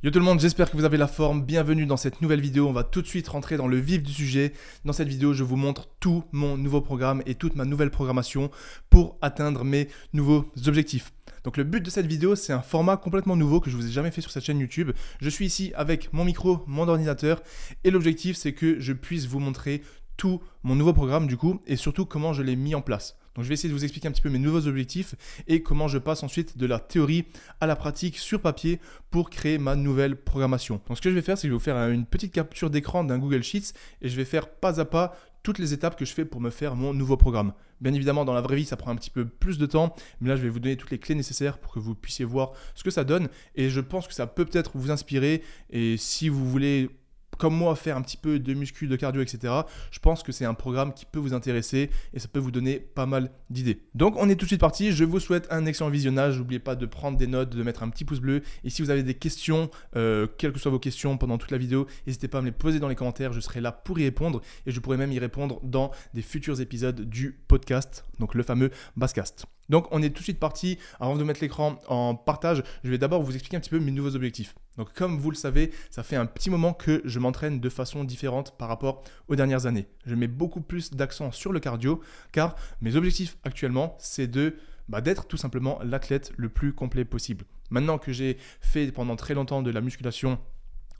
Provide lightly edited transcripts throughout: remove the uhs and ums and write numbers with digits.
Yo tout le monde, j'espère que vous avez la forme. Bienvenue dans cette nouvelle vidéo. On va tout de suite rentrer dans le vif du sujet. Dans cette vidéo, je vous montre tout mon nouveau programme et toute ma nouvelle programmation pour atteindre mes nouveaux objectifs. Donc le but de cette vidéo, c'est un format complètement nouveau que je vous ai jamais fait sur cette chaîne YouTube. Je suis ici avec mon micro, mon ordinateur et l'objectif, c'est que je puisse vous montrer tout mon nouveau programme du coup et surtout comment je l'ai mis en place. Donc je vais essayer de vous expliquer un petit peu mes nouveaux objectifs et comment je passe ensuite de la théorie à la pratique sur papier pour créer ma nouvelle programmation. Donc ce que je vais faire, c'est que je vais vous faire une petite capture d'écran d'un Google Sheets et je vais faire pas à pas toutes les étapes que je fais pour me faire mon nouveau programme. Bien évidemment, dans la vraie vie, ça prend un petit peu plus de temps, mais là, je vais vous donner toutes les clés nécessaires pour que vous puissiez voir ce que ça donne et je pense que ça peut peut-être vous inspirer et si vous voulez comme moi, faire un petit peu de muscu, de cardio, etc. Je pense que c'est un programme qui peut vous intéresser et ça peut vous donner pas mal d'idées. Donc, on est tout de suite parti. Je vous souhaite un excellent visionnage. N'oubliez pas de prendre des notes, de mettre un petit pouce bleu. Et si vous avez des questions, quelles que soient vos questions pendant toute la vidéo, n'hésitez pas à me les poser dans les commentaires. Je serai là pour y répondre et je pourrai même y répondre dans des futurs épisodes du podcast, donc le fameux Basscast. Donc, on est tout de suite parti. Avant de mettre l'écran en partage, je vais d'abord vous expliquer un petit peu mes nouveaux objectifs. Donc, comme vous le savez, ça fait un petit moment que je m'entraîne de façon différente par rapport aux dernières années. Je mets beaucoup plus d'accent sur le cardio car mes objectifs actuellement, c'est d'être tout simplement l'athlète le plus complet possible. Maintenant que j'ai fait pendant très longtemps de la musculation,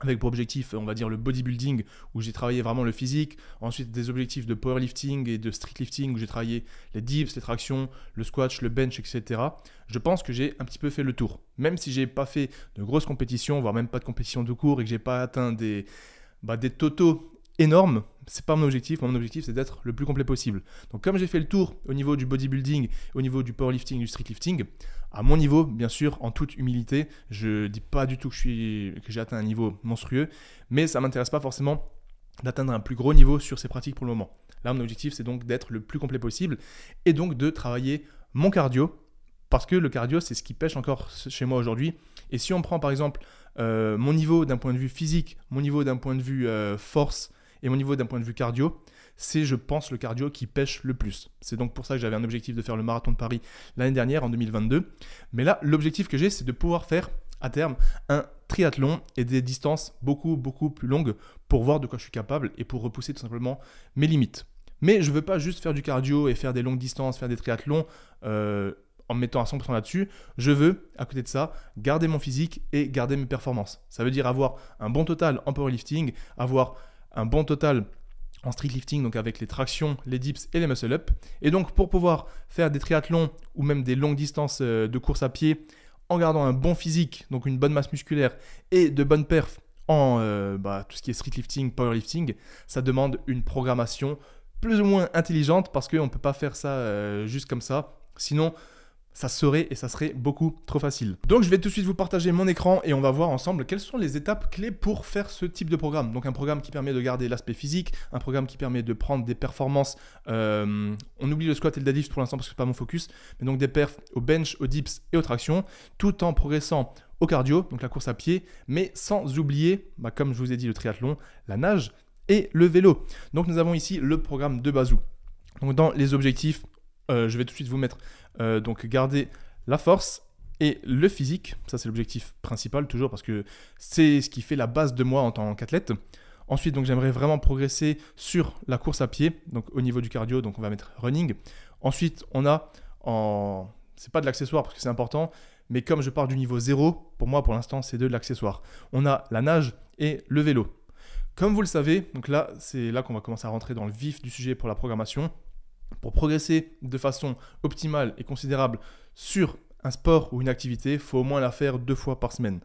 avec pour objectif, on va dire, le bodybuilding, où j'ai travaillé vraiment le physique. Ensuite, des objectifs de powerlifting et de streetlifting, où j'ai travaillé les dips, les tractions, le squat, le bench, etc. Je pense que j'ai un petit peu fait le tour. Même si je n'ai pas fait de grosses compétitions, voire même pas de compétition de cours, et que je n'ai pas atteint des totaux énormes, c'est pas mon objectif. Mon objectif, c'est d'être le plus complet possible. Donc, comme j'ai fait le tour au niveau du bodybuilding, au niveau du powerlifting, du streetlifting, à mon niveau, bien sûr, en toute humilité, je dis pas du tout que j'ai atteint un niveau monstrueux, mais ça m'intéresse pas forcément d'atteindre un plus gros niveau sur ces pratiques pour le moment. Là, mon objectif, c'est donc d'être le plus complet possible et donc de travailler mon cardio, parce que le cardio, c'est ce qui pêche encore chez moi aujourd'hui. Et si on prend par exemple mon niveau d'un point de vue physique, mon niveau d'un point de vue force et mon niveau d'un point de vue cardio, c'est, je pense, le cardio qui pêche le plus. C'est donc pour ça que j'avais un objectif de faire le marathon de Paris l'année dernière, en 2022. Mais là, l'objectif que j'ai, c'est de pouvoir faire, à terme, un triathlon et des distances beaucoup, beaucoup plus longues pour voir de quoi je suis capable et pour repousser tout simplement mes limites. Mais je ne veux pas juste faire du cardio et faire des longues distances, faire des triathlons en me mettant à 100% là-dessus. Je veux, à côté de ça, garder mon physique et garder mes performances. Ça veut dire avoir un bon total en powerlifting, avoir un bon total en streetlifting, donc avec les tractions, les dips et les muscle-up. Et donc, pour pouvoir faire des triathlons ou même des longues distances de course à pied en gardant un bon physique, donc une bonne masse musculaire et de bonnes perfs en tout ce qui est streetlifting, powerlifting, ça demande une programmation plus ou moins intelligente parce qu'on ne peut pas faire ça juste comme ça. Sinon, ça serait beaucoup trop facile. Donc je vais tout de suite vous partager mon écran et on va voir ensemble quelles sont les étapes clés pour faire ce type de programme. Donc un programme qui permet de garder l'aspect physique, un programme qui permet de prendre des performances, on oublie le squat et le deadlift pour l'instant parce que c'est pas mon focus, mais donc des perfs au bench, aux dips et aux tractions, tout en progressant au cardio, donc la course à pied, mais sans oublier, comme je vous ai dit, le triathlon, la nage et le vélo. Donc nous avons ici le programme de Bazou. Donc dans les objectifs, je vais tout de suite vous mettre donc garder la force et le physique. Ça, c'est l'objectif principal toujours parce que c'est ce qui fait la base de moi en tant qu'athlète. Ensuite, donc j'aimerais vraiment progresser sur la course à pied, donc au niveau du cardio, donc on va mettre running. Ensuite, on a c'est pas de l'accessoire parce que c'est important, mais comme je pars du niveau 0, pour moi, pour l'instant, c'est de l'accessoire. On a la nage et le vélo. Comme vous le savez, donc là, c'est là qu'on va commencer à rentrer dans le vif du sujet pour la programmation. Pour progresser de façon optimale et considérable sur un sport ou une activité, il faut au moins la faire 2 fois par semaine.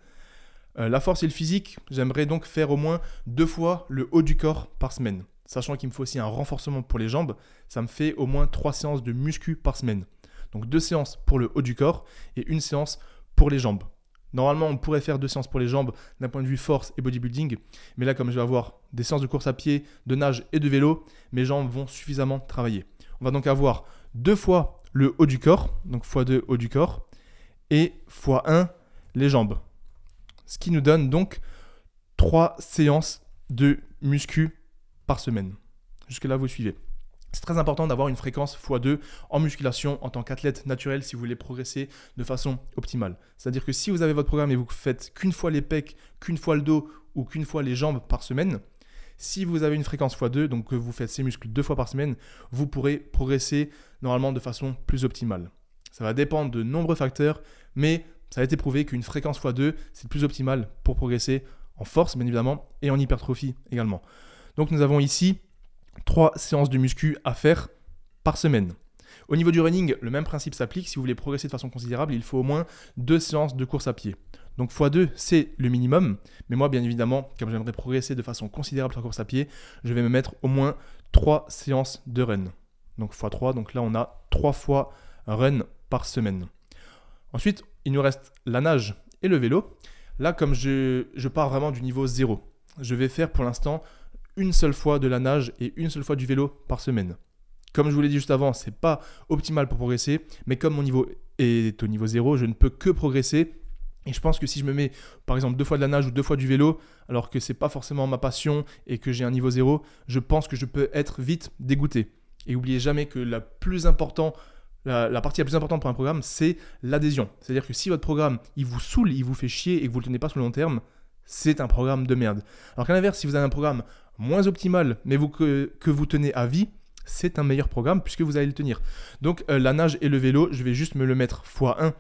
La force et le physique, j'aimerais donc faire au moins 2 fois le haut du corps par semaine. Sachant qu'il me faut aussi un renforcement pour les jambes, ça me fait au moins 3 séances de muscu par semaine. Donc 2 séances pour le haut du corps et 1 séance pour les jambes. Normalement, on pourrait faire 2 séances pour les jambes d'un point de vue force et bodybuilding. Mais là, comme je vais avoir des séances de course à pied, de nage et de vélo, mes jambes vont suffisamment travailler. On va donc avoir 2 fois le haut du corps, donc x2 haut du corps, et x1 les jambes. Ce qui nous donne donc 3 séances de muscu par semaine. Jusque là, vous suivez. C'est très important d'avoir une fréquence x2 en musculation en tant qu'athlète naturel si vous voulez progresser de façon optimale. C'est-à-dire que si vous avez votre programme et vous faites qu'une fois les pecs, qu'une fois le dos ou qu'une fois les jambes par semaine, si vous avez une fréquence x2, donc que vous faites ces muscles 2 fois par semaine, vous pourrez progresser normalement de façon plus optimale. Ça va dépendre de nombreux facteurs, mais ça a été prouvé qu'une fréquence x2, c'est le plus optimal pour progresser en force, bien évidemment, et en hypertrophie également. Donc nous avons ici 3 séances de muscu à faire par semaine. Au niveau du running, le même principe s'applique. Si vous voulez progresser de façon considérable, il faut au moins 2 séances de course à pied. Donc x2, c'est le minimum. Mais moi, bien évidemment, comme j'aimerais progresser de façon considérable sur la course à pied, je vais me mettre au moins 3 séances de run. Donc x3, donc là, on a 3 fois run par semaine. Ensuite, il nous reste la nage et le vélo. Là, comme je pars vraiment du niveau 0, je vais faire pour l'instant une seule fois de la nage et une seule fois du vélo par semaine. Comme je vous l'ai dit juste avant, ce n'est pas optimal pour progresser, mais comme mon niveau est au niveau 0, je ne peux que progresser. Et je pense que si je me mets par exemple 2 fois de la nage ou 2 fois du vélo, alors que ce n'est pas forcément ma passion et que j'ai un niveau 0, je pense que je peux être vite dégoûté. Et n'oubliez jamais que la partie la plus importante pour un programme, c'est l'adhésion. C'est-à-dire que si votre programme, il vous saoule, il vous fait chier et que vous ne le tenez pas sur le long terme, c'est un programme de merde. Alors qu'à l'inverse, si vous avez un programme moins optimal, mais que vous tenez à vie, c'est un meilleur programme puisque vous allez le tenir. Donc la nage et le vélo, je vais juste me le mettre x1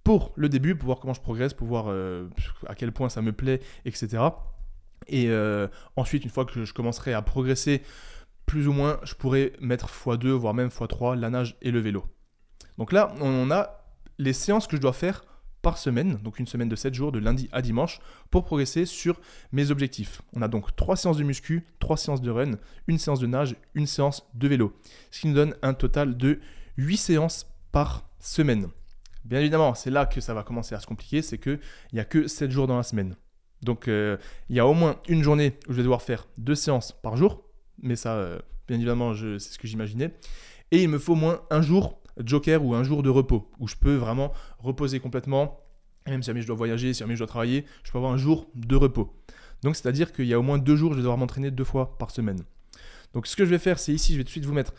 pour le début, pour voir comment je progresse, pour voir à quel point ça me plaît, etc. Et ensuite, une fois que je commencerai à progresser plus ou moins, je pourrais mettre x2, voire même x3, la nage et le vélo. Donc là, on a les séances que je dois faire par semaine, donc une semaine de 7 jours, de lundi à dimanche, pour progresser sur mes objectifs. On a donc 3 séances de muscu, 3 séances de run, une séance de nage, une séance de vélo. Ce qui nous donne un total de 8 séances par semaine. Bien évidemment, c'est là que ça va commencer à se compliquer, c'est qu'il n'y a que 7 jours dans la semaine. Donc il y a au moins une journée où je vais devoir faire 2 séances par jour, mais ça, bien évidemment, c'est ce que j'imaginais. Et il me faut au moins un jour joker ou un jour de repos, où je peux vraiment reposer complètement, et même si jamais je dois voyager, si jamais je dois travailler, je peux avoir un jour de repos. Donc c'est-à-dire qu'il y a au moins 2 jours, je vais devoir m'entraîner 2 fois par semaine. Donc ce que je vais faire, c'est ici, je vais tout de suite vous mettre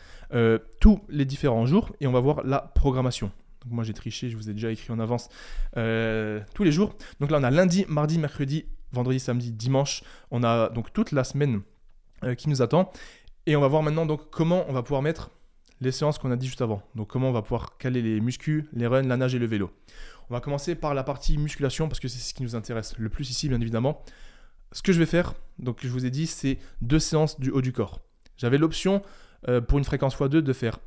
tous les différents jours, et on va voir la programmation. Donc moi j'ai triché, je vous ai déjà écrit en avance tous les jours. Donc là on a lundi, mardi, mercredi, vendredi, samedi, dimanche. On a donc toute la semaine qui nous attend. Et on va voir maintenant donc comment on va pouvoir mettre les séances qu'on a dit juste avant. Donc comment on va pouvoir caler les muscles, les runs, la nage et le vélo. On va commencer par la partie musculation parce que c'est ce qui nous intéresse le plus ici, bien évidemment. Ce que je vais faire, donc je vous ai dit, c'est 2 séances du haut du corps. J'avais l'option pour une fréquence x2 de faire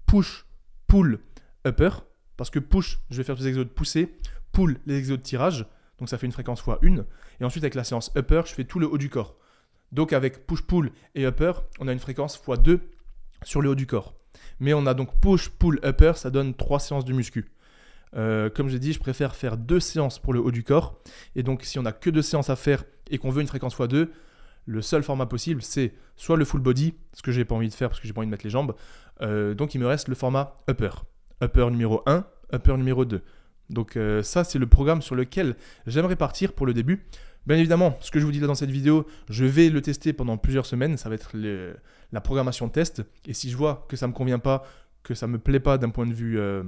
push, pull, upper. Parce que push, je vais faire tous les exos de poussée, pull, les exos de tirage. Donc ça fait une fréquence x1. Et ensuite avec la séance upper, je fais tout le haut du corps. Donc avec push, pull et upper, on a une fréquence x2 sur le haut du corps. Mais on a donc push, pull, upper, ça donne 3 séances de muscu. Comme je l'ai dit, je préfère faire 2 séances pour le haut du corps. Et donc si on n'a que 2 séances à faire et qu'on veut une fréquence x2, le seul format possible, c'est soit le full body, ce que je n'ai pas envie de faire parce que j'ai pas envie de mettre les jambes. Donc il me reste le format upper. Upper numéro 1, upper numéro 2. Donc ça, c'est le programme sur lequel j'aimerais partir pour le début. Bien évidemment, ce que je vous dis là dans cette vidéo, je vais le tester pendant plusieurs semaines. Ça va être la programmation de test. Et si je vois que ça ne me convient pas, que ça ne me plaît pas d'un point de vue que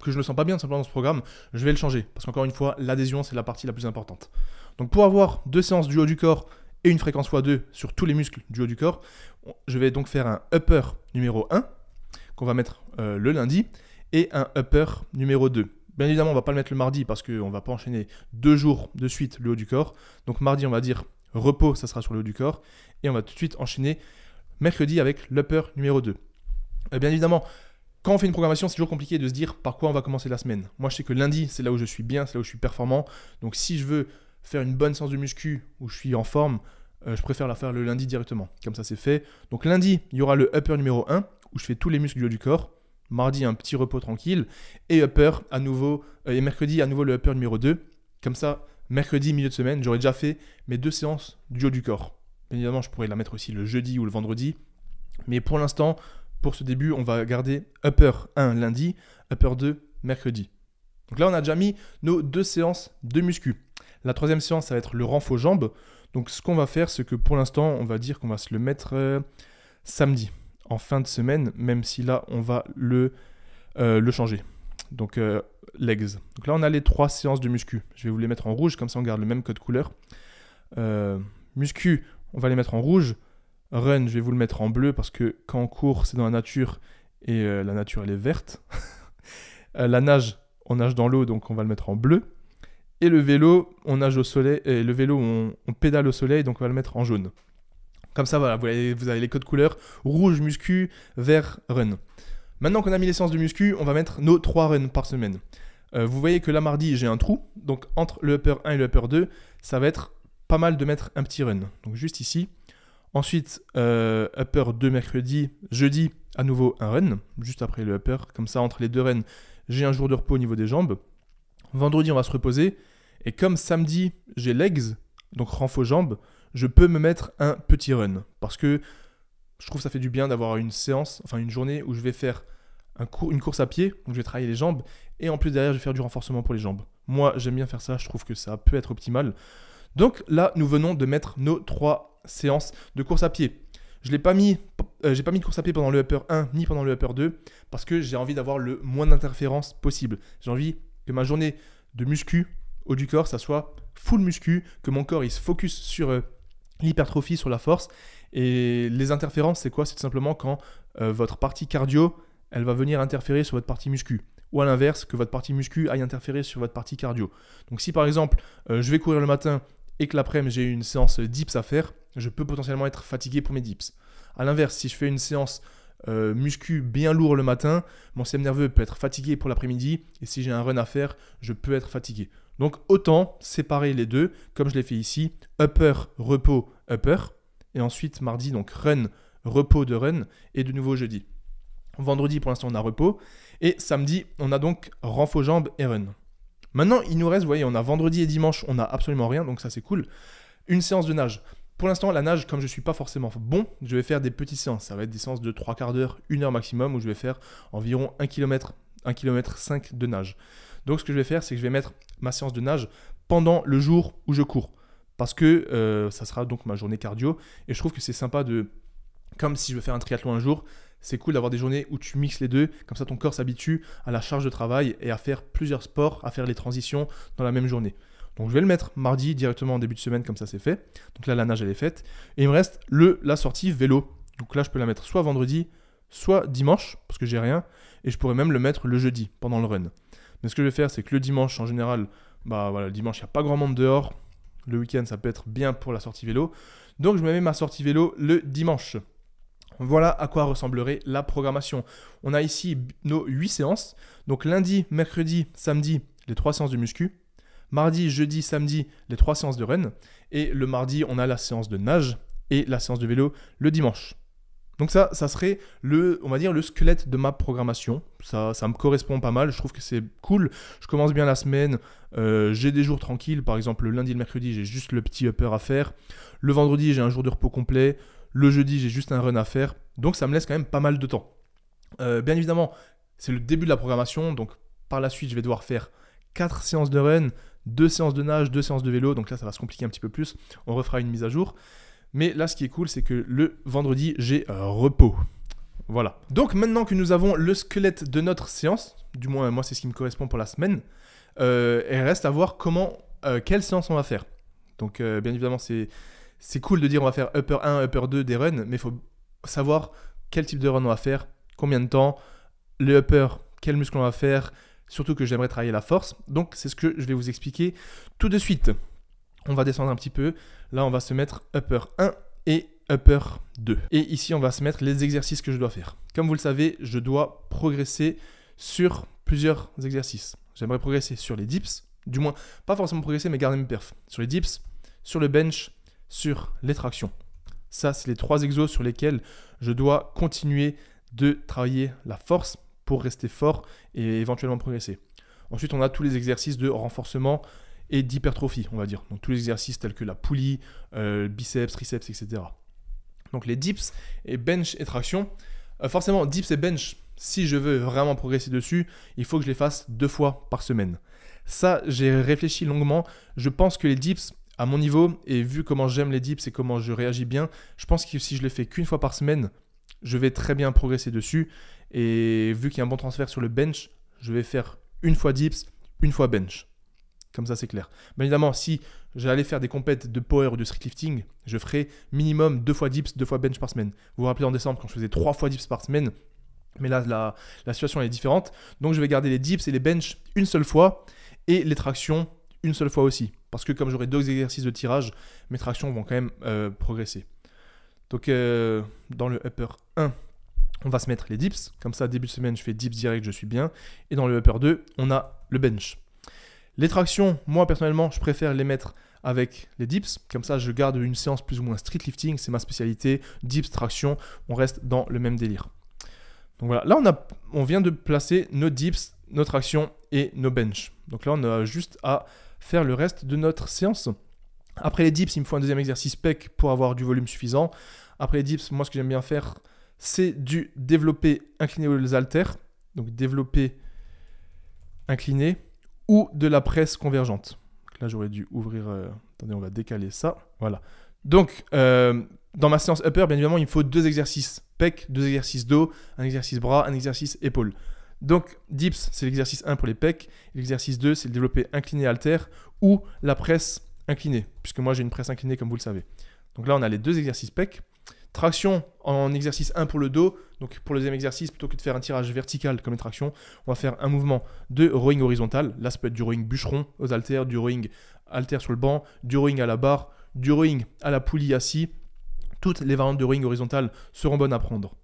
je ne le sens pas bien simplement dans ce programme, je vais le changer. Parce qu'encore une fois, l'adhésion, c'est la partie la plus importante. Donc pour avoir 2 séances du haut du corps et une fréquence x2 sur tous les muscles du haut du corps, je vais donc faire un upper numéro 1 qu'on va mettre le lundi et un upper numéro 2. Bien évidemment, on ne va pas le mettre le mardi parce qu'on ne va pas enchaîner 2 jours de suite le haut du corps. Donc mardi, on va dire repos, ça sera sur le haut du corps. Et on va tout de suite enchaîner mercredi avec l'upper numéro 2. Bien évidemment, quand on fait une programmation, c'est toujours compliqué de se dire par quoi on va commencer la semaine. Moi, je sais que lundi, c'est là où je suis bien, c'est là où je suis performant. Donc si je veux faire une bonne séance de muscu où je suis en forme, je préfère la faire le lundi directement. Comme ça, c'est fait. Donc lundi, il y aura le upper numéro 1 où je fais tous les muscles du haut du corps. Mardi, un petit repos tranquille. Et upper à nouveau. Et mercredi, à nouveau le upper numéro 2. Comme ça, mercredi, milieu de semaine, j'aurai déjà fait mes 2 séances du haut du corps. Bien évidemment, je pourrais la mettre aussi le jeudi ou le vendredi. Mais pour l'instant, pour ce début, on va garder upper 1 lundi, upper 2 mercredi. Donc là, on a déjà mis nos 2 séances de muscu. La 3e séance, ça va être le renfort jambes. Donc ce qu'on va faire, c'est que pour l'instant, on va dire qu'on va se le mettre samedi. en fin de semaine, même si là, on va le changer. Donc, legs. Donc là, on a les 3 séances de muscu. Je vais vous les mettre en rouge, comme ça, on garde le même code couleur. Muscu, on va les mettre en rouge. Run, je vais vous le mettre en bleu parce que quand on court, c'est dans la nature et la nature, elle est verte. La nage, on nage dans l'eau, donc on va le mettre en bleu. Et le vélo, on nage au soleil. Et le vélo, on pédale au soleil, donc on va le mettre en jaune. Comme ça, voilà, vous avez les codes couleurs. Rouge, muscu, vert, run. Maintenant qu'on a mis les séances de muscu, on va mettre nos 3 runs par semaine. Vous voyez que là, mardi, j'ai un trou. Donc, entre le upper 1 et le upper 2, ça va être pas mal de mettre un petit run. Donc, juste ici. Ensuite, upper 2 mercredi, jeudi, à nouveau un run, juste après le upper. Comme ça, entre les 2 runs, j'ai un jour de repos au niveau des jambes. Vendredi, on va se reposer. Et comme samedi, j'ai legs, donc renfo jambes, je peux me mettre un petit run. Parce que je trouve que ça fait du bien d'avoir une séance, enfin une journée où je vais faire une course à pied, donc je vais travailler les jambes. Et en plus, derrière, je vais faire du renforcement pour les jambes. Moi, j'aime bien faire ça, je trouve que ça peut être optimal. Donc là, nous venons de mettre nos 3 séances de course à pied. Je n'ai pas mis de course à pied pendant le upper 1 ni pendant le upper 2 parce que j'ai envie d'avoir le moins d'interférences possible. J'ai envie que ma journée de muscu haut du corps, ça soit full muscu, que mon corps il se focus sur l'hypertrophie, sur la force. Et les interférences, c'est quoi? C'est tout simplement quand votre partie cardio, elle va venir interférer sur votre partie muscu. Ou à l'inverse, que votre partie muscu aille interférer sur votre partie cardio. Donc si par exemple, je vais courir le matin et que l'après-midi j'ai une séance dips à faire, je peux potentiellement être fatigué pour mes dips. À l'inverse, si je fais une séance muscu bien lourd le matin, mon système nerveux peut être fatigué pour l'après-midi et si j'ai un run à faire, je peux être fatigué. Donc autant séparer les deux, comme je l'ai fait ici, upper, repos, upper, et ensuite mardi, donc run, repos de run, et de nouveau jeudi. Vendredi, pour l'instant, on a repos, et samedi, on a donc renfo jambes et run. Maintenant, il nous reste, vous voyez, on a vendredi et dimanche, on n'a absolument rien, donc ça c'est cool. Une séance de nage. Pour l'instant, la nage, comme je ne suis pas forcément bon, je vais faire des petites séances. Ça va être des séances de 3 quarts d'heure, 1 heure maximum, où je vais faire environ 1 km, 1 km 5 de nage. Donc ce que je vais faire, c'est que je vais mettre ma séance de nage pendant le jour où je cours. Parce que ça sera donc ma journée cardio. Et je trouve que c'est sympa comme si je veux faire un triathlon un jour, c'est cool d'avoir des journées où tu mixes les deux. Comme ça, ton corps s'habitue à la charge de travail et à faire plusieurs sports, à faire les transitions dans la même journée. Donc je vais le mettre mardi directement en début de semaine, comme ça c'est fait. Donc là, la nage, elle est faite. Et il me reste la sortie vélo. Donc là, je peux la mettre soit vendredi, soit dimanche, parce que j'ai rien. Et je pourrais même le mettre le jeudi, pendant le run. Mais ce que je vais faire, c'est que le dimanche, en général, le dimanche, il n'y a pas grand monde dehors. Le week-end, ça peut être bien pour la sortie vélo. Donc, je me mets ma sortie vélo le dimanche. Voilà à quoi ressemblerait la programmation. On a ici nos 8 séances. Donc, lundi, mercredi, samedi, les 3 séances de muscu. Mardi, jeudi, samedi, les 3 séances de run. Et le mardi, on a la séance de nage et la séance de vélo le dimanche. Donc ça serait on va dire le squelette de ma programmation. Ça me correspond pas mal, je trouve que c'est cool. Je commence bien la semaine, j'ai des jours tranquilles. Par exemple, le lundi et le mercredi, j'ai juste le petit upper à faire. Le vendredi, j'ai un jour de repos complet. Le jeudi, j'ai juste un run à faire. Donc ça me laisse quand même pas mal de temps. Bien évidemment, c'est le début de la programmation. Donc par la suite, je vais devoir faire 4 séances de run, 2 séances de nage, 2 séances de vélo. Donc là, ça va se compliquer un petit peu plus. On refera une mise à jour. Mais là, ce qui est cool, c'est que le vendredi, j'ai repos. Voilà. Donc maintenant que nous avons le squelette de notre séance, du moins moi c'est ce qui me correspond pour la semaine, il reste à voir quelle séance on va faire. Donc bien évidemment, c'est cool de dire on va faire upper 1, upper 2 des runs, mais il faut savoir quel type de run on va faire, combien de temps, le upper, quel muscle on va faire, surtout que j'aimerais travailler la force. Donc c'est ce que je vais vous expliquer tout de suite. On va descendre un petit peu. Là, on va se mettre upper 1 et upper 2. Et ici, on va se mettre les exercices que je dois faire. Comme vous le savez, je dois progresser sur plusieurs exercices. J'aimerais progresser sur les dips. Du moins, pas forcément progresser, mais garder mes perfs. Sur les dips, sur le bench, sur les tractions. Ça, c'est les 3 exos sur lesquels je dois continuer de travailler la force pour rester fort et éventuellement progresser. Ensuite, on a tous les exercices de renforcement et d'hypertrophie, on va dire. Donc tous les exercices tels que la poulie, biceps, triceps, etc. Donc les dips et bench et traction. Forcément, dips et bench, si je veux vraiment progresser dessus, il faut que je les fasse 2 fois par semaine. Ça, j'ai réfléchi longuement. Je pense que les dips, à mon niveau, et vu comment j'aime les dips et comment je réagis bien, je pense que si je les fais qu'une fois par semaine, je vais très bien progresser dessus. Et vu qu'il y a un bon transfert sur le bench, je vais faire une fois dips, une fois bench. Comme ça, c'est clair. Bien évidemment, si j'allais faire des compètes de power ou de streetlifting, je ferai minimum 2 fois dips, 2 fois bench par semaine. Vous vous rappelez en décembre quand je faisais 3 fois dips par semaine, mais là, la situation elle est différente. Donc, je vais garder les dips et les bench une seule fois et les tractions une seule fois aussi. Parce que comme j'aurai 2 exercices de tirage, mes tractions vont quand même progresser. Donc, dans le upper 1, on va se mettre les dips. Comme ça, début de semaine, je fais dips direct, je suis bien. Et dans le upper 2, on a le bench. Les tractions, moi personnellement, je préfère les mettre avec les dips. Comme ça, je garde une séance plus ou moins street lifting. C'est ma spécialité. Dips, traction, on reste dans le même délire. Donc voilà, là on vient de placer nos dips, nos tractions et nos bench. Donc là, on a juste à faire le reste de notre séance. Après les dips, il me faut un deuxième exercice pec pour avoir du volume suffisant. Après les dips, moi ce que j'aime bien faire, c'est du développé incliné aux haltères. Donc développé incliné ou de la presse convergente. Donc là, j'aurais dû ouvrir... Attendez, on va décaler ça. Voilà. Donc, dans ma séance upper, bien évidemment, il me faut 2 exercices pec, 2 exercices dos, un exercice bras, un exercice épaule. Donc, dips, c'est l'exercice 1 pour les pecs. L'exercice 2, c'est le développé incliné haltère ou la presse inclinée, puisque moi, j'ai une presse inclinée, comme vous le savez. Donc là, on a les 2 exercices pec. Traction en exercice 1 pour le dos. Donc pour le deuxième exercice, plutôt que de faire un tirage vertical comme les tractions, on va faire un mouvement de rowing horizontal. Là, ça peut être du rowing bûcheron aux haltères, du rowing haltère sur le banc, du rowing à la barre, du rowing à la poulie assis. Toutes les variantes de rowing horizontal seront bonnes à prendre.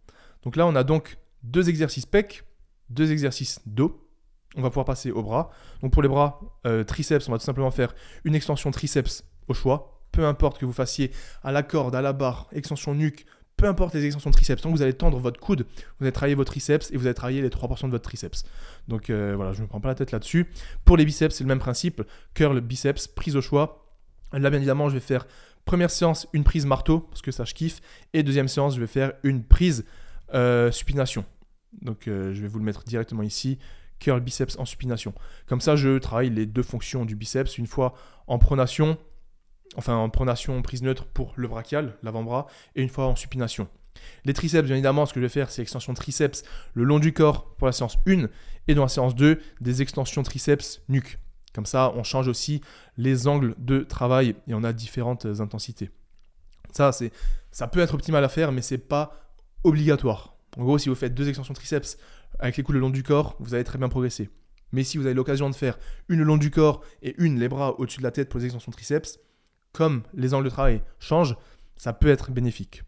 Donc là, on a donc 2 exercices pec, 2 exercices dos. On va pouvoir passer au bras. Donc pour les bras, triceps, on va tout simplement faire une extension triceps au choix. Peu importe que vous fassiez à la corde, à la barre, extension nuque, peu importe les extensions de triceps. Donc vous allez tendre votre coude, vous allez travailler vos triceps et vous allez travailler les 3% de votre triceps. Donc voilà, je ne me prends pas la tête là-dessus. Pour les biceps, c'est le même principe. Curl, biceps, prise au choix. Là, bien évidemment, je vais faire première séance, une prise marteau, parce que ça, je kiffe. Et deuxième séance, je vais faire une prise supination. Donc je vais vous le mettre directement ici. Curl, biceps en supination. Comme ça, je travaille les 2 fonctions du biceps. Une fois en pronation, en pronation prise neutre pour le brachial, l'avant-bras, et une fois en supination. Les triceps, bien évidemment, ce que je vais faire, c'est extension triceps le long du corps pour la séance 1, et dans la séance 2, des extensions triceps nuque. Comme ça, on change aussi les angles de travail et on a différentes intensités. Ça peut être optimal à faire, mais ce n'est pas obligatoire. En gros, si vous faites 2 extensions triceps avec les coudes le long du corps, vous allez très bien progresser. Mais si vous avez l'occasion de faire une le long du corps et une les bras au-dessus de la tête pour les extensions triceps, comme les angles de travail changent, ça peut être bénéfique.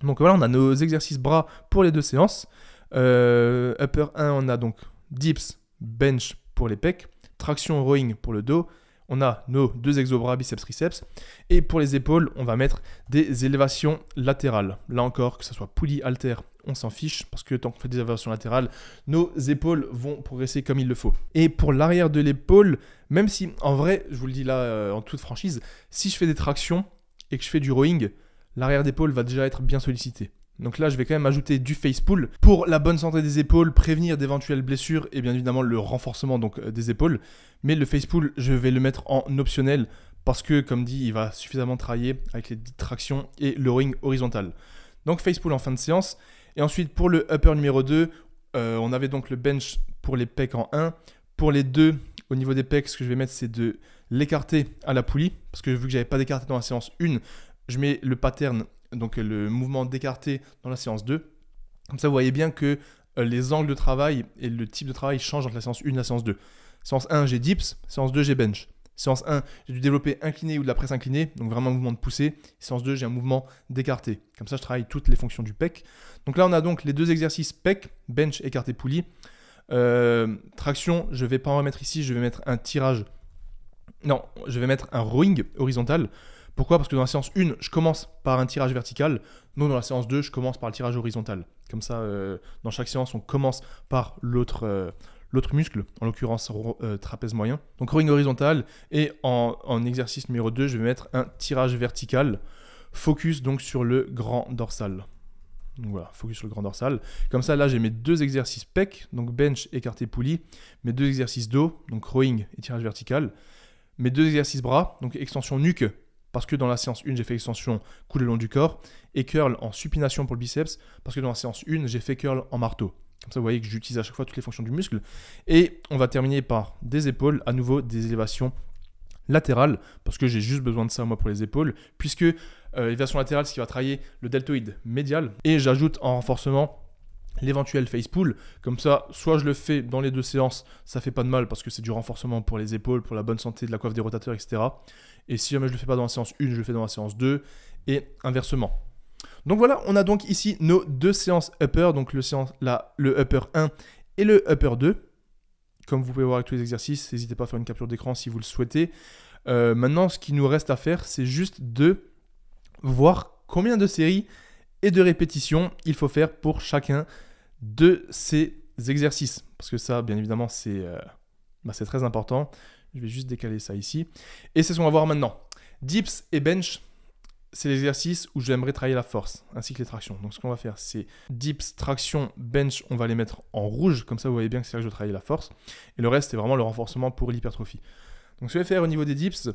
Donc voilà, on a nos exercices bras pour les 2 séances. Upper 1, on a donc dips, bench pour les pecs, traction rowing pour le dos. On a nos 2 exo-bras, biceps, triceps. Et pour les épaules, on va mettre des élévations latérales. Là encore, que ce soit poulie, haltère, on s'en fiche parce que tant qu'on fait des élévations latérales, nos épaules vont progresser comme il le faut. Et pour l'arrière de l'épaule, même si, en vrai, je vous le dis là en toute franchise, si je fais des tractions et que je fais du rowing, l'arrière d'épaule va déjà être bien sollicité. Donc là, je vais quand même ajouter du face pull pour la bonne santé des épaules, prévenir d'éventuelles blessures et bien évidemment le renforcement donc, des épaules. Mais le face pull, je vais le mettre en optionnel parce que, comme dit, il va suffisamment travailler avec les tractions et le rowing horizontal. Donc face pull en fin de séance. Et ensuite, pour le upper numéro 2, on avait donc le bench pour les pecs en 1. Pour les 2, au niveau des pecs, ce que je vais mettre, c'est de l'écarter à la poulie. Parce que vu que je n'avais pas d'écarté dans la séance 1, je mets le pattern, donc le mouvement d'écarté dans la séance 2. Comme ça, vous voyez bien que les angles de travail et le type de travail changent entre la séance 1 et la séance 2. Séance 1, j'ai dips. Séance 2, j'ai bench. Séance 1, j'ai du développé incliné ou de la presse inclinée, donc vraiment un mouvement de poussée. Séance 2, j'ai un mouvement d'écarté. Comme ça, je travaille toutes les fonctions du pec. Donc là, on a donc les 2 exercices pec, bench, écarté, poulie. Traction, je ne vais pas en remettre ici, je vais mettre un tirage. Non, je vais mettre un rowing horizontal. Pourquoi ? Parce que dans la séance 1, je commence par un tirage vertical. Non, dans la séance 2, je commence par le tirage horizontal. Comme ça, dans chaque séance, on commence par l'autre muscle, en l'occurrence trapèze moyen. Donc rowing horizontal. Et en exercice numéro 2, je vais mettre un tirage vertical. Focus donc sur le grand dorsal. Donc voilà, focus sur le grand dorsal. Comme ça, là, j'ai mes 2 exercices pec, donc bench, écarté, poulie. Mes 2 exercices dos, donc rowing et tirage vertical. Mes 2 exercices bras, donc extension nuque parce que dans la séance 1, j'ai fait extension coude le long du corps, et curl en supination pour le biceps, parce que dans la séance 1, j'ai fait curl en marteau. Comme ça, vous voyez que j'utilise à chaque fois toutes les fonctions du muscle. Et on va terminer par des épaules, à nouveau des élévations latérales, parce que j'ai juste besoin de ça moi pour les épaules, puisque l'élévation latérale, c'est ce qui va travailler le deltoïde médial, et j'ajoute en renforcement l'éventuel face pull. Comme ça, soit je le fais dans les deux séances, ça fait pas de mal parce que c'est du renforcement pour les épaules, pour la bonne santé de la coiffe des rotateurs, etc. Et si jamais je le fais pas dans la séance 1, je le fais dans la séance 2 et inversement. Donc voilà, on a donc ici nos deux séances upper, donc le upper 1 et le upper 2. Comme vous pouvez voir avec tous les exercices, n'hésitez pas à faire une capture d'écran si vous le souhaitez. Maintenant, ce qui nous reste à faire, c'est juste de voir combien de séries et de répétitions il faut faire pour chacun de ces exercices. Parce que ça, bien évidemment, c'est très important. Je vais juste décaler ça ici. Et c'est ce qu'on va voir maintenant. Dips et bench, c'est l'exercice où j'aimerais travailler la force, ainsi que les tractions. Donc ce qu'on va faire, c'est dips, traction, bench, on va les mettre en rouge. Comme ça, vous voyez bien que c'est là que je vais travailler la force. Et le reste, c'est vraiment le renforcement pour l'hypertrophie. Donc ce que je vais faire au niveau des dips,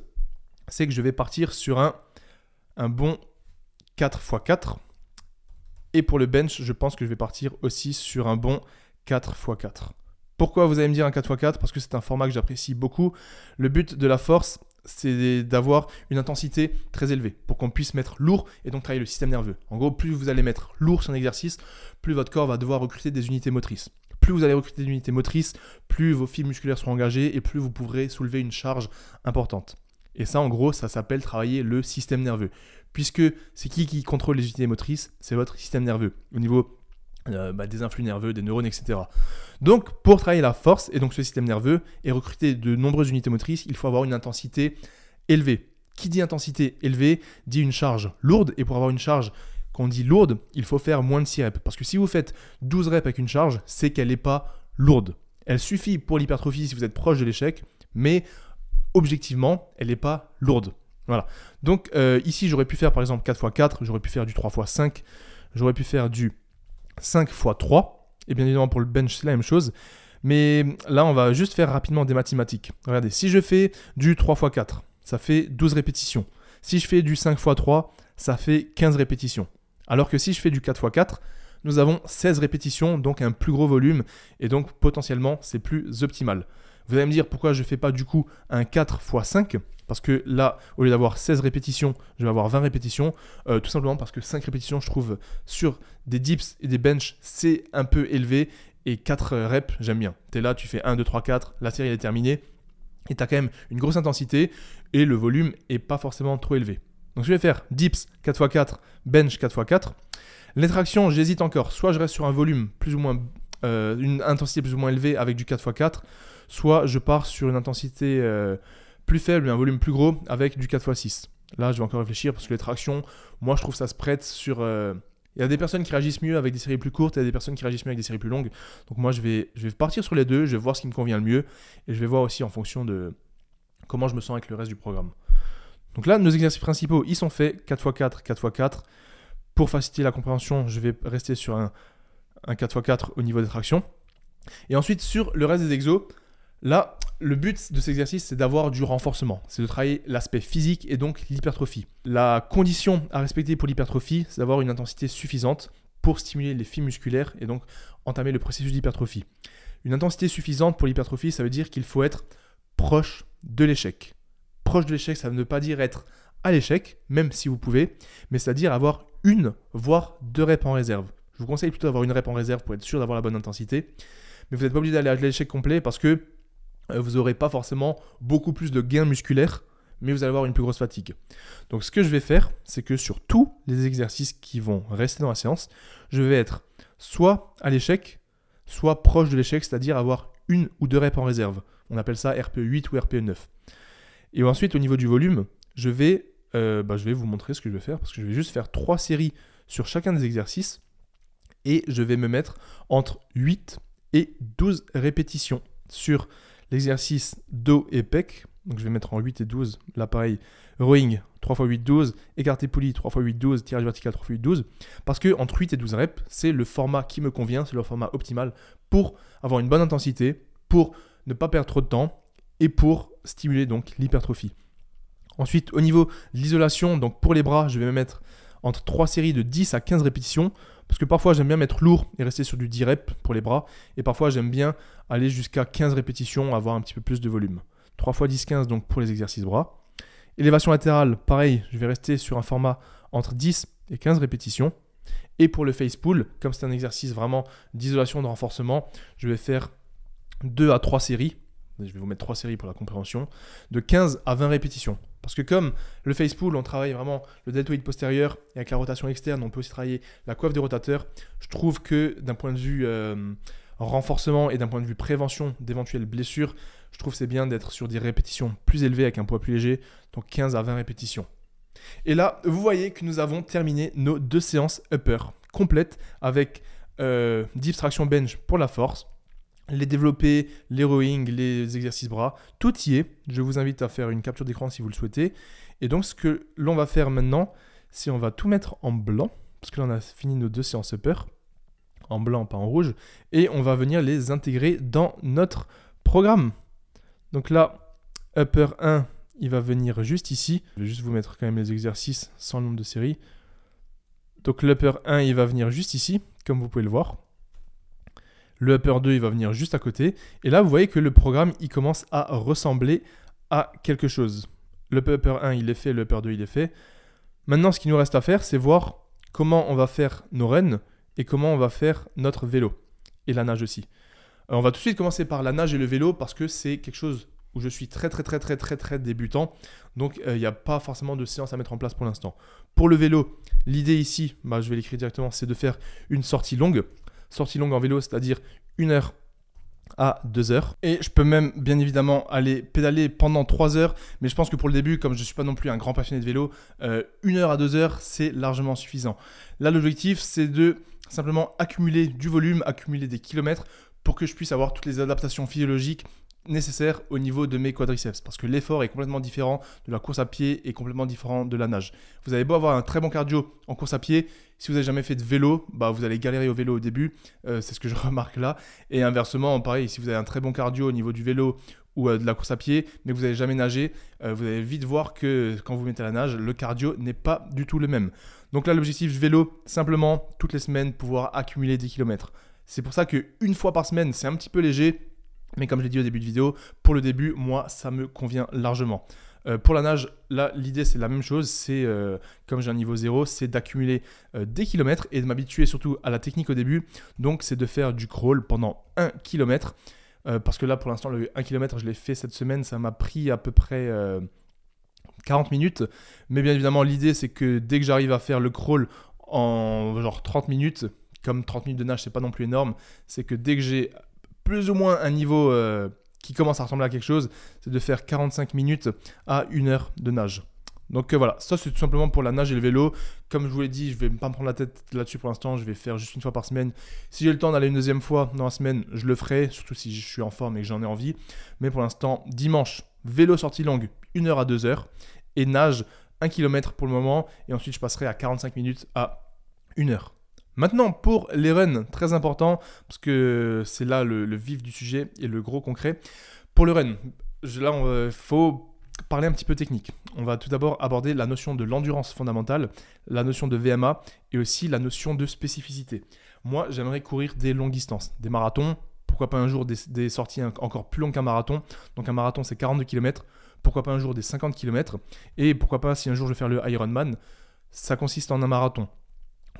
c'est que je vais partir sur un bon 4x4. Et pour le bench, je pense que je vais partir aussi sur un bon 4x4. Pourquoi vous allez me dire un 4x4 ? Parce que c'est un format que j'apprécie beaucoup. Le but de la force, c'est d'avoir une intensité très élevée pour qu'on puisse mettre lourd et donc travailler le système nerveux. En gros, plus vous allez mettre lourd sur un exercice, plus votre corps va devoir recruter des unités motrices. Plus vous allez recruter des unités motrices, plus vos fibres musculaires seront engagées et plus vous pourrez soulever une charge importante. Et ça, en gros, ça s'appelle travailler le système nerveux. Puisque c'est qui contrôle les unités motrices ? C'est votre système nerveux, au niveau des influx nerveux, des neurones, etc. Donc, pour travailler la force, et donc ce système nerveux, et recruter de nombreuses unités motrices, il faut avoir une intensité élevée. Qui dit intensité élevée, dit une charge lourde, et pour avoir une charge qu'on dit lourde, il faut faire moins de 6 reps. Parce que si vous faites 12 reps avec une charge, c'est qu'elle n'est pas lourde. Elle suffit pour l'hypertrophie si vous êtes proche de l'échec, mais objectivement, elle n'est pas lourde. Voilà. Donc ici, j'aurais pu faire par exemple 4x4, j'aurais pu faire du 3x5, j'aurais pu faire du 5x3. Et bien évidemment, pour le bench, c'est la même chose. Mais là, on va juste faire rapidement des mathématiques. Regardez, si je fais du 3x4, ça fait 12 répétitions. Si je fais du 5x3, ça fait 15 répétitions. Alors que si je fais du 4x4, nous avons 16 répétitions, donc un plus gros volume. Et donc, potentiellement, c'est plus optimal. Vous allez me dire pourquoi je ne fais pas du coup un 4x5 ? Parce que là, au lieu d'avoir 16 répétitions, je vais avoir 20 répétitions. Tout simplement parce que 5 répétitions, je trouve, sur des dips et des bench, c'est un peu élevé. Et 4 reps, j'aime bien. Tu es là, tu fais 1, 2, 3, 4, la série est terminée. Et tu as quand même une grosse intensité et le volume n'est pas forcément trop élevé. Donc je vais faire dips 4x4, bench 4x4. Les tractions, j'hésite encore. Soit je reste sur un volume plus ou moins, une intensité plus ou moins élevée avec du 4x4. Soit je pars sur une intensité plus faible et un volume plus gros avec du 4x6. Là, je vais encore réfléchir parce que les tractions, moi, je trouve que ça se prête sur... Il y a des personnes qui réagissent mieux avec des séries plus courtes et il y a des personnes qui réagissent mieux avec des séries plus longues. Donc moi, je vais partir sur les deux, je vais voir ce qui me convient le mieux et je vais voir aussi en fonction de comment je me sens avec le reste du programme. Donc là, nos exercices principaux, ils sont faits 4x4, 4x4. Pour faciliter la compréhension, je vais rester sur un 4x4 au niveau des tractions. Et ensuite, sur le reste des exos, là, le but de cet exercice, c'est d'avoir du renforcement. C'est de travailler l'aspect physique et donc l'hypertrophie. La condition à respecter pour l'hypertrophie, c'est d'avoir une intensité suffisante pour stimuler les fibres musculaires et donc entamer le processus d'hypertrophie. Une intensité suffisante pour l'hypertrophie, ça veut dire qu'il faut être proche de l'échec. Proche de l'échec, ça ne veut pas dire être à l'échec, même si vous pouvez, mais c'est-à-dire avoir une, voire 2 reps en réserve. Je vous conseille plutôt d'avoir une rep en réserve pour être sûr d'avoir la bonne intensité, mais vous n'êtes pas obligé d'aller à l'échec complet parce que vous n'aurez pas forcément beaucoup plus de gains musculaires, mais vous allez avoir une plus grosse fatigue. Donc ce que je vais faire, c'est que sur tous les exercices qui vont rester dans la séance, je vais être soit à l'échec, soit proche de l'échec, c'est-à-dire avoir 1 ou 2 reps en réserve. On appelle ça RPE 8 ou RPE 9. Et ensuite, au niveau du volume, je vais vous montrer ce que je vais faire, parce que je vais juste faire 3 séries sur chacun des exercices, et je vais me mettre entre 8 et 12 répétitions sur l'exercice dos et pec. Donc je vais mettre en 8 et 12, là pareil, rowing 3x8, 12, écarté poulie 3x8, 12, tirage vertical 3x8, 12, parce que entre 8 et 12 reps, c'est le format qui me convient, c'est le format optimal pour avoir une bonne intensité, pour ne pas perdre trop de temps et pour stimuler donc l'hypertrophie. Ensuite, au niveau de l'isolation, donc pour les bras, je vais me mettre entre 3 séries de 10 à 15 répétitions. Parce que parfois, j'aime bien mettre lourd et rester sur du 10 reps pour les bras. Et parfois, j'aime bien aller jusqu'à 15 répétitions, avoir un petit peu plus de volume. 3 x 10, 15 donc pour les exercices bras. Élévation latérale, pareil, je vais rester sur un format entre 10 et 15 répétitions. Et pour le face pull, comme c'est un exercice vraiment d'isolation, de renforcement, je vais faire 2 à 3 séries. Je vais vous mettre 3 séries pour la compréhension, de 15 à 20 répétitions. Parce que comme le face pull, on travaille vraiment le deltoïde postérieur et avec la rotation externe, on peut aussi travailler la coiffe du rotateur. Je trouve que d'un point de vue renforcement et d'un point de vue prévention d'éventuelles blessures, je trouve que c'est bien d'être sur des répétitions plus élevées avec un poids plus léger, donc 15 à 20 répétitions. Et là, vous voyez que nous avons terminé nos 2 séances upper complètes avec dips traction bench pour la force, les développés, les rowing, les exercices bras, tout y est. Je vous invite à faire une capture d'écran si vous le souhaitez. Et donc, ce que l'on va faire maintenant, c'est on va tout mettre en blanc, parce que là, on a fini nos 2 séances upper, en blanc, pas en rouge, et on va venir les intégrer dans notre programme. Donc là, upper 1, il va venir juste ici. Je vais juste vous mettre quand même les exercices sans le nombre de séries. Donc l'upper 1, il va venir juste ici, comme vous pouvez le voir. Le upper 2, il va venir juste à côté. Et là, vous voyez que le programme, il commence à ressembler à quelque chose. Le upper 1, il est fait. Le upper 2, il est fait. Maintenant, ce qu'il nous reste à faire, c'est voir comment on va faire nos runs et comment on va faire notre vélo. Et la nage aussi. On va tout de suite commencer par la nage et le vélo parce que c'est quelque chose où je suis très débutant. Donc, il n'y a pas forcément de séance à mettre en place pour l'instant. Pour le vélo, l'idée ici, je vais l'écrire directement, c'est de faire une sortie longue. Sortie longue en vélo, c'est-à-dire 1 heure à 2 heures. Et je peux même, bien évidemment, aller pédaler pendant 3 heures. Mais je pense que pour le début, comme je ne suis pas non plus un grand passionné de vélo, 1 heure à 2 heures, c'est largement suffisant. Là, l'objectif, c'est de simplement accumuler du volume, accumuler des kilomètres pour que je puisse avoir toutes les adaptations physiologiques nécessaires au niveau de mes quadriceps. Parce que l'effort est complètement différent de la course à pied et complètement différent de la nage. Vous avez beau avoir un très bon cardio en course à pied, si vous n'avez jamais fait de vélo, vous allez galérer au vélo au début. C'est ce que je remarque là. Et inversement, pareil, si vous avez un très bon cardio au niveau du vélo ou de la course à pied, mais que vous n'avez jamais nagé, vous allez vite voir que quand vous mettez à la nage, le cardio n'est pas du tout le même. Donc là, l'objectif du vélo, simplement, toutes les semaines, pouvoir accumuler des kilomètres. C'est pour ça qu'une fois par semaine, c'est un petit peu léger. Mais comme je l'ai dit au début de vidéo, pour le début, moi, ça me convient largement. Pour la nage, là, l'idée, c'est la même chose. C'est, comme j'ai un niveau 0, c'est d'accumuler des kilomètres et de m'habituer surtout à la technique au début. Donc, c'est de faire du crawl pendant 1 km. Parce que là, pour l'instant, le 1 km, je l'ai fait cette semaine. Ça m'a pris à peu près 40 minutes. Mais bien évidemment, l'idée, c'est que dès que j'arrive à faire le crawl en genre 30 minutes, comme 30 minutes de nage, c'est pas non plus énorme, c'est que dès que j'ai plus ou moins un niveau qui commence à ressembler à quelque chose, c'est de faire 45 minutes à 1 heure de nage. Donc voilà, ça c'est tout simplement pour la nage et le vélo. Comme je vous l'ai dit, je ne vais pas me prendre la tête là-dessus pour l'instant, je vais faire juste 1 fois par semaine. Si j'ai le temps d'aller une 2e fois dans la semaine, je le ferai, surtout si je suis en forme et que j'en ai envie. Mais pour l'instant, dimanche, vélo sortie longue, 1 heure à 2 heures, et nage 1 km pour le moment, et ensuite je passerai à 45 minutes à 1 heure. Maintenant, pour les runs, très important, parce que c'est là le vif du sujet et le gros concret. Pour le run, là, il faut parler un petit peu technique. On va tout d'abord aborder la notion de l'endurance fondamentale, la notion de VMA et aussi la notion de spécificité. Moi, j'aimerais courir des longues distances, des marathons, pourquoi pas un jour des sorties encore plus longues qu'un marathon. Donc un marathon, c'est 42 km, pourquoi pas un jour des 50 km, et pourquoi pas si un jour je vais faire le Ironman, ça consiste en un marathon.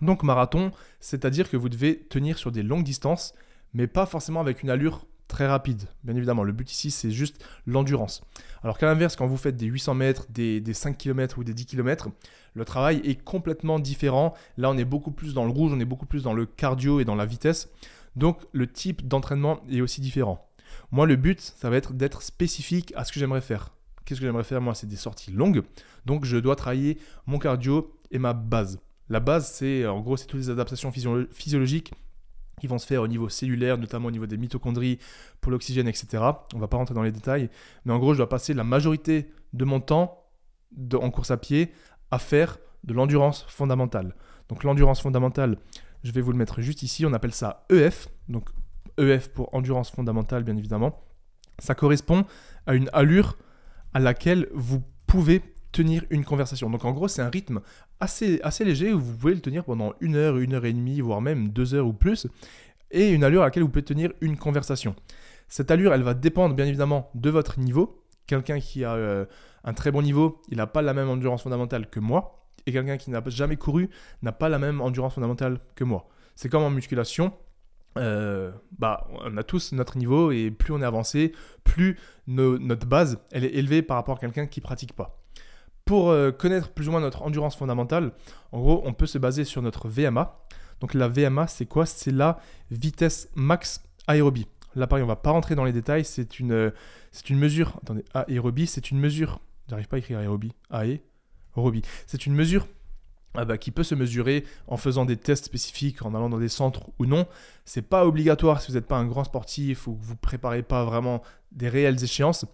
Donc marathon, c'est-à-dire que vous devez tenir sur des longues distances, mais pas forcément avec une allure très rapide. Bien évidemment, le but ici, c'est juste l'endurance. Alors qu'à l'inverse, quand vous faites des 800 mètres, des 5 km ou des 10 km, le travail est complètement différent. Là, on est beaucoup plus dans le rouge, on est beaucoup plus dans le cardio et dans la vitesse. Donc, le type d'entraînement est aussi différent. Moi, le but, ça va être d'être spécifique à ce que j'aimerais faire. Qu'est-ce que j'aimerais faire? Moi, c'est des sorties longues. Donc, je dois travailler mon cardio et ma base. La base, c'est en gros, c'est toutes les adaptations physiologiques qui vont se faire au niveau cellulaire, notamment au niveau des mitochondries, pour l'oxygène, etc. On ne va pas rentrer dans les détails, mais en gros, je dois passer la majorité de mon temps en course à pied à faire de l'endurance fondamentale. Donc l'endurance fondamentale, je vais vous le mettre juste ici, on appelle ça EF, donc EF pour endurance fondamentale, bien évidemment. Ça correspond à une allure à laquelle vous pouvez tenir une conversation. Donc en gros, c'est un rythme assez léger où vous pouvez le tenir pendant 1 heure, 1 heure et demie, voire même 2 heures ou plus, et une allure à laquelle vous pouvez tenir une conversation. Cette allure, elle va dépendre bien évidemment de votre niveau. Quelqu'un qui a un très bon niveau, il n'a pas la même endurance fondamentale que moi, et quelqu'un qui n'a jamais couru n'a pas la même endurance fondamentale que moi. C'est comme en musculation. On a tous notre niveau et plus on est avancé, plus notre base elle est élevée par rapport à quelqu'un qui ne pratique pas. Pour connaître plus ou moins notre endurance fondamentale, en gros, on peut se baser sur notre VMA. Donc la VMA, c'est quoi? C'est la vitesse max aérobie. Là, pareil, on ne va pas rentrer dans les détails. C'est une mesure. Attendez, aérobie, c'est une mesure. J'arrive pas à écrire aérobie. Aérobie. C'est une mesure qui peut se mesurer en faisant des tests spécifiques, en allant dans des centres ou non. C'est pas obligatoire si vous n'êtes pas un grand sportif ou que vous ne préparez pas vraiment des réelles échéances.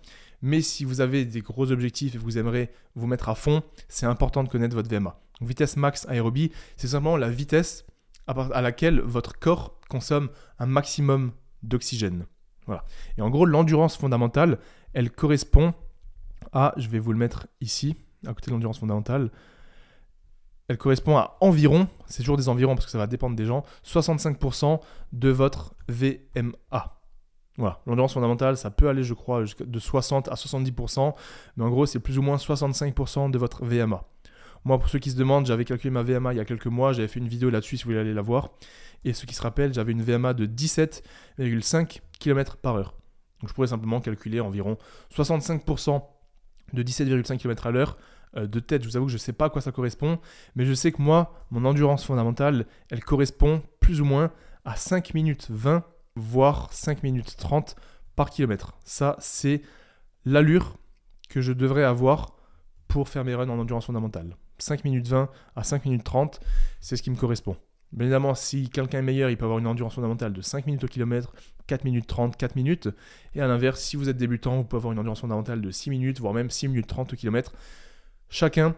Mais si vous avez des gros objectifs et que vous aimeriez vous mettre à fond, c'est important de connaître votre VMA. Donc, vitesse max aérobie, c'est simplement la vitesse à laquelle votre corps consomme un maximum d'oxygène. Voilà. Et en gros, l'endurance fondamentale, elle correspond à, je vais vous le mettre ici, à côté de l'endurance fondamentale, elle correspond à environ, c'est toujours des environs parce que ça va dépendre des gens, 65% de votre VMA. Voilà, l'endurance fondamentale, ça peut aller, je crois, de 60 à 70%, mais en gros, c'est plus ou moins 65% de votre VMA. Moi, pour ceux qui se demandent, j'avais calculé ma VMA il y a quelques mois, j'avais fait une vidéo là-dessus si vous voulez aller la voir. Et ceux qui se rappellent, j'avais une VMA de 17,5 km/h. Donc je pourrais simplement calculer environ 65% de 17,5 km/h. De tête, je vous avoue que je ne sais pas à quoi ça correspond, mais je sais que moi, mon endurance fondamentale, elle correspond plus ou moins à 5 minutes 20, voire 5 minutes 30 par kilomètre. Ça, c'est l'allure que je devrais avoir pour faire mes runs en endurance fondamentale. 5 minutes 20 à 5 minutes 30, c'est ce qui me correspond. Bien évidemment, si quelqu'un est meilleur, il peut avoir une endurance fondamentale de 5 minutes au kilomètre, 4 minutes 30, 4 minutes. Et à l'inverse, si vous êtes débutant, vous pouvez avoir une endurance fondamentale de 6 minutes, voire même 6 minutes 30 au kilomètre. Chacun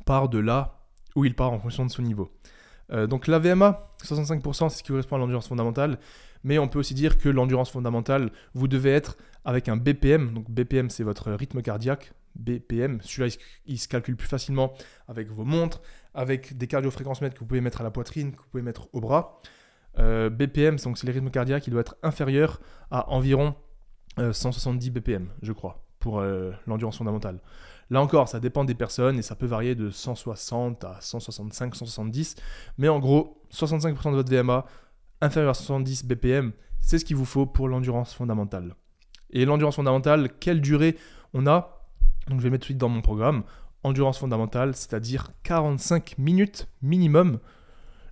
part de là où il part en fonction de son niveau. Donc la VMA, 65%, c'est ce qui correspond à l'endurance fondamentale. Mais on peut aussi dire que l'endurance fondamentale, vous devez être avec un BPM. Donc BPM, c'est votre rythme cardiaque. BPM, celui-là, il se calcule plus facilement avec vos montres, avec des cardiofréquencemètres que vous pouvez mettre à la poitrine, que vous pouvez mettre au bras. BPM, donc c'est le rythme cardiaque, il doit être inférieur à environ 170 BPM, je crois, pour l'endurance fondamentale. Là encore, ça dépend des personnes et ça peut varier de 160 à 165, 170. Mais en gros, 65% de votre VMA, inférieur à 170 BPM, c'est ce qu'il vous faut pour l'endurance fondamentale. Et l'endurance fondamentale, quelle durée on a? Donc je vais mettre tout de suite dans mon programme. Endurance fondamentale, c'est-à-dire 45 minutes minimum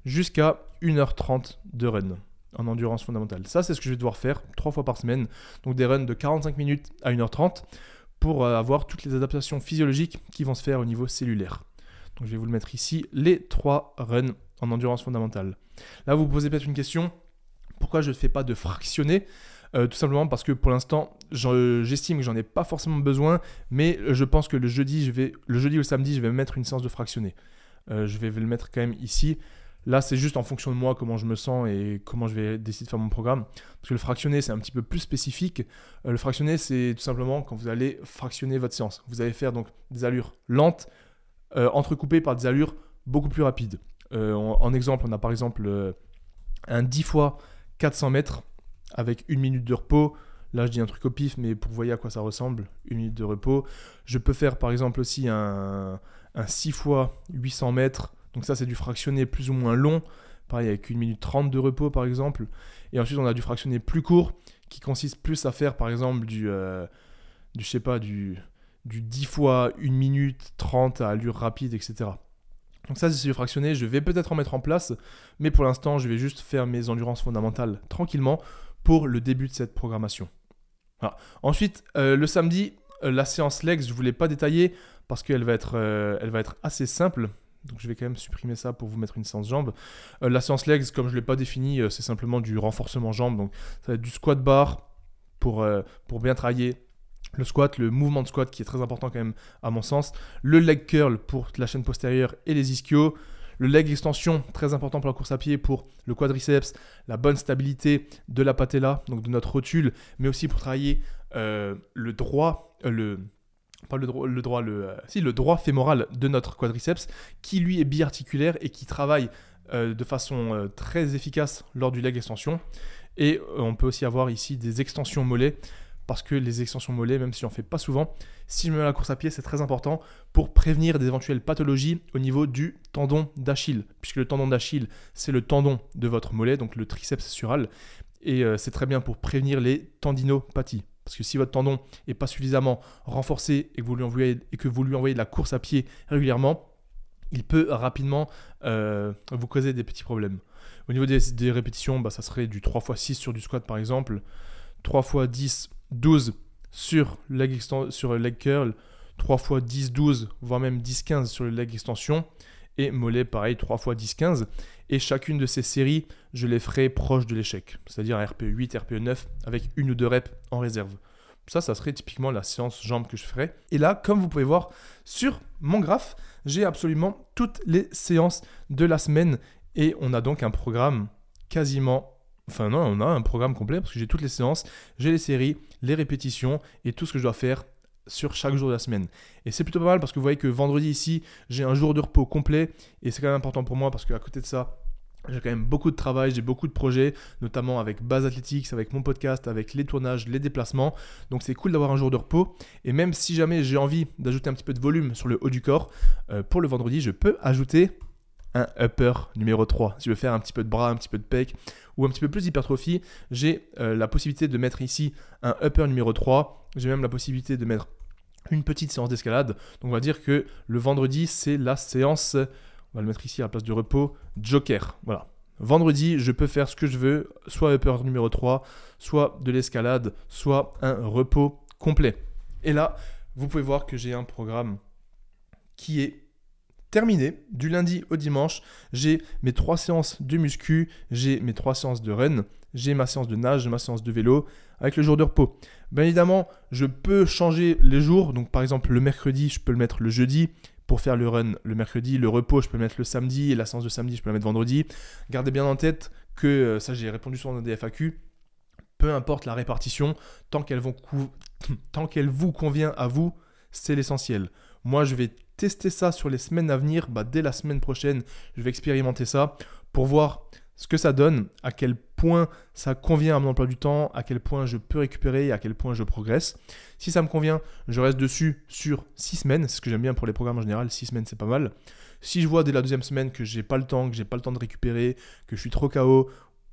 jusqu'à 1h30 de run en endurance fondamentale. Ça, c'est ce que je vais devoir faire 3 fois par semaine. Donc des runs de 45 minutes à 1h30 pour avoir toutes les adaptations physiologiques qui vont se faire au niveau cellulaire. Donc je vais vous le mettre ici, les 3 runs en endurance fondamentale. Là, vous vous posez peut-être une question, pourquoi je ne fais pas de fractionné? Tout simplement parce que pour l'instant, j'estime que j'en ai pas forcément besoin, mais je pense que le jeudi ou le samedi, je vais me mettre une séance de fractionné. Je vais le mettre quand même ici. Là, c'est juste en fonction de moi, comment je me sens et comment je vais décider de faire mon programme. Parce que le fractionné, c'est un petit peu plus spécifique. Le fractionné, c'est tout simplement quand vous allez fractionner votre séance. Vous allez faire donc des allures lentes, entrecoupées par des allures beaucoup plus rapides. En exemple, on a par exemple un 10 fois 400 mètres avec 1 minute de repos. Là, je dis un truc au pif, mais pour que vous voyez à quoi ça ressemble, 1 minute de repos. Je peux faire par exemple aussi un 6 fois 800 mètres. Donc ça, c'est du fractionné plus ou moins long. Pareil, avec 1 minute 30 de repos, par exemple. Et ensuite, on a du fractionné plus court, qui consiste plus à faire, par exemple, du 10 fois 1 minute 30 à allure rapide, etc. Donc ça, c'est du fractionné. Je vais peut-être en mettre en place, mais pour l'instant, je vais juste faire mes endurances fondamentales tranquillement pour le début de cette programmation. Voilà. Ensuite, le samedi, la séance legs, je ne voulais pas détailler parce qu'elle va être assez simple. Donc je vais quand même supprimer ça pour vous mettre une séance jambes. La séance legs, comme je ne l'ai pas défini, c'est simplement du renforcement jambes. Donc ça va être du squat bar pour bien travailler le squat, le mouvement de squat qui est très important quand même à mon sens. Le leg curl pour la chaîne postérieure et les ischios. Le leg extension, très important pour la course à pied, pour le quadriceps, la bonne stabilité de la patella, donc de notre rotule, mais aussi pour travailler le pas le droit fémoral de notre quadriceps, qui lui est biarticulaire et qui travaille de façon très efficace lors du leg extension. Et on peut aussi avoir ici des extensions mollets, parce que les extensions mollets, même si on ne fait pas souvent, si je me mets à la course à pied, c'est très important pour prévenir des éventuelles pathologies au niveau du tendon d'Achille, puisque le tendon d'Achille, c'est le tendon de votre mollet, donc le triceps sural, et c'est très bien pour prévenir les tendinopathies. Parce que si votre tendon n'est pas suffisamment renforcé et que vous lui envoyez de la course à pied régulièrement, il peut rapidement vous causer des petits problèmes. Au niveau des répétitions, ça serait du 3x6 sur du squat par exemple, 3x10, 12 sur leg curl, 3x10, 12, voire même 10, 15 sur le leg extension. Et mollet, pareil, 3x10, 15. Et chacune de ces séries, je les ferai proche de l'échec. C'est-à-dire un RPE 8, RPE 9, avec 1 ou 2 reps en réserve. Ça serait typiquement la séance jambes que je ferai. Et là, comme vous pouvez voir sur mon graphe, j'ai absolument toutes les séances de la semaine. Et on a donc un programme quasiment... Enfin non, on a un programme complet parce que j'ai toutes les séances, j'ai les séries, les répétitions et tout ce que je dois faire sur chaque jour de la semaine. Et c'est plutôt pas mal parce que vous voyez que vendredi ici, j'ai un jour de repos complet et c'est quand même important pour moi parce qu'à côté de ça, j'ai quand même beaucoup de travail, j'ai beaucoup de projets, notamment avec Base Athletics, avec mon podcast, avec les tournages, les déplacements. Donc c'est cool d'avoir un jour de repos. Et même si jamais j'ai envie d'ajouter un petit peu de volume sur le haut du corps, pour le vendredi, je peux ajouter un upper numéro 3. Si je veux faire un petit peu de bras, un petit peu de pec ou un petit peu plus d'hypertrophie, j'ai la possibilité de mettre ici un upper numéro 3. J'ai même la possibilité de mettre une petite séance d'escalade. Donc on va dire que le vendredi, c'est la séance, on va le mettre ici à la place du repos, joker. Voilà. Vendredi, je peux faire ce que je veux, soit upper numéro 3, soit de l'escalade, soit un repos complet. Et là, vous pouvez voir que j'ai un programme qui est terminé du lundi au dimanche. J'ai mes 3 séances de muscu, j'ai mes 3 séances de run, j'ai ma séance de nage, ma séance de vélo avec le jour de repos. Bien évidemment, je peux changer les jours. Donc par exemple, le mercredi, je peux le mettre le jeudi pour faire le run le mercredi. Le repos, je peux le mettre le samedi et la séance de samedi, je peux la mettre vendredi. Gardez bien en tête que, ça j'ai répondu souvent dans des FAQ, peu importe la répartition, tant qu'elle vous convient à vous, c'est l'essentiel. Moi, je vais tester ça sur les semaines à venir. Dès la semaine prochaine, je vais expérimenter ça pour voir ce que ça donne, à quel point ça convient à mon emploi du temps, à quel point je peux récupérer et à quel point je progresse. Si ça me convient, je reste dessus sur 6 semaines. C'est ce que j'aime bien pour les programmes en général. 6 semaines, c'est pas mal. Si je vois dès la 2e semaine que j'ai pas le temps, de récupérer, que je suis trop KO,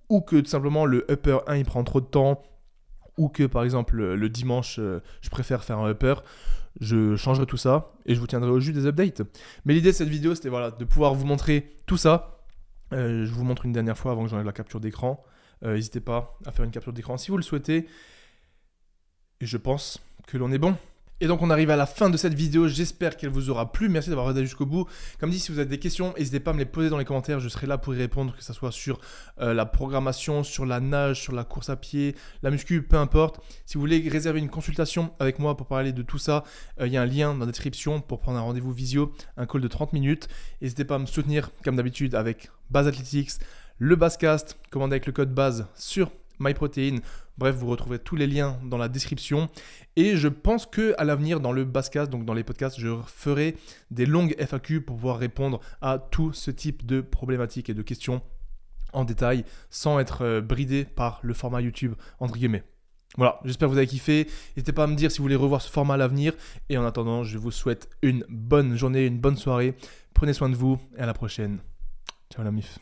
ou que tout simplement le upper 1 il prend trop de temps, ou que par exemple le dimanche, je préfère faire un upper, je changerai tout ça et je vous tiendrai au jus des updates. Mais l'idée de cette vidéo, c'était de pouvoir vous montrer tout ça. Je vous montre une dernière fois avant que j'enlève la capture d'écran. N'hésitez pas à faire une capture d'écran si vous le souhaitez. Et je pense que l'on est bon. Et donc on arrive à la fin de cette vidéo, j'espère qu'elle vous aura plu, merci d'avoir regardé jusqu'au bout. Comme dit, si vous avez des questions, n'hésitez pas à me les poser dans les commentaires, je serai là pour y répondre, que ce soit sur la programmation, sur la nage, sur la course à pied, la muscu, peu importe. Si vous voulez réserver une consultation avec moi pour parler de tout ça, il y a un lien dans la description pour prendre un rendez-vous visio, un call de 30 minutes. N'hésitez pas à me soutenir comme d'habitude avec Base Athletics, le Basecast, commandé avec le code BASE sur MyProtein. Bref, vous retrouverez tous les liens dans la description. Et je pense qu'à l'avenir, dans le Basecast, donc dans les podcasts, je ferai des longues FAQ pour pouvoir répondre à tout ce type de problématiques et de questions en détail, sans être bridé par le format YouTube, entre guillemets. Voilà, j'espère que vous avez kiffé. N'hésitez pas à me dire si vous voulez revoir ce format à l'avenir. Et en attendant, je vous souhaite une bonne journée, une bonne soirée. Prenez soin de vous et à la prochaine. Ciao la mif.